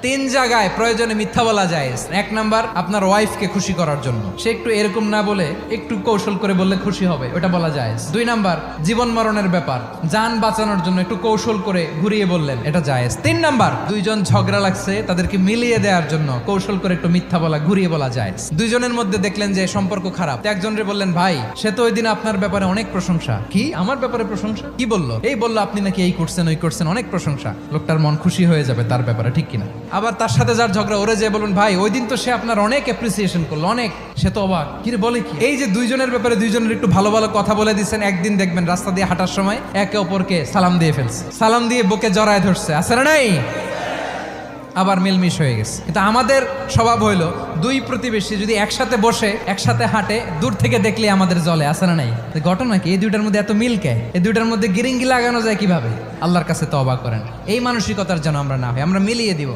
তিন জায়গায় প্রয়োজনে মিথ্যা বলা যায়। এক নাম্বার, আপনার ওয়াইফকে খুশি করার জন্য, সে একটু এরকম না বলে একটু কৌশল করে বললে খুশি হবে, ওটা বলা যায়। দুই নাম্বার, জীবন মরণের ব্যাপার, যান বাঁচানোর জন্য একটু কৌশল করে ঘুরিয়ে বললেন, এটা জায়েজ। তিন নাম্বার, দুইজন ঝগড়া লাগছে তাদেরকে মিলিয়ে দেওয়ার জন্য কৌশল করে একটু মিথ্যা বলা, ঘুরিয়ে বলা যায়। দুইজনের মধ্যে দেখলেন যে সম্পর্ক খারাপ, একজনরে বললেন, ভাই সে তো ওই দিন আপনার ব্যাপারে অনেক প্রশংসা। কি আমার ব্যাপারে প্রশংসা? কি বললো? এই বললো আপনি নাকি এই করছেন ওই করছেন, অনেক প্রশংসা। লোকটার মন খুশি হয়ে যাবে তার ব্যাপারে, ঠিক কিনা? আবার তার সাথে যার ঝগড়া, ওরে যে বলুন, ভাই ওই দিন তো সে আপনার অনেক অ্যাপ্রিসিয়েশন করলো, অনেক, সে তো অবাক, কি রে বলে কি? এই যে দুইজনের ব্যাপারে দুইজনের একটু ভালো ভালো কথা বলে দিচ্ছেন, একদিন দেখবেন রাস্তা দিয়ে হাঁটার সময় একে অপরকে সালাম দিয়ে ফেলছে, সালাম দিয়ে বুকে জড়ায় ধরছে, আছে না নাই? আবার মিলমিশ হয়ে গেছে। কিন্তু আমাদের স্বভাব হইলো, দুই প্রতিবেশী যদি একসাথে বসে একসাথে হাঁটে, দূর থেকে দেখলে আমাদের জলে, আছে না নাই? ঘটনা কি? এই দুইটার মধ্যে এত মিল কে? এই দুইটার মধ্যে গিরিঙ্গি লাগানো যায় কিভাবে? আল্লাহর কাছে তওবা করেন, এই মানসিকতার যেন আমরা না হয়, আমরা মিলিয়ে দিব।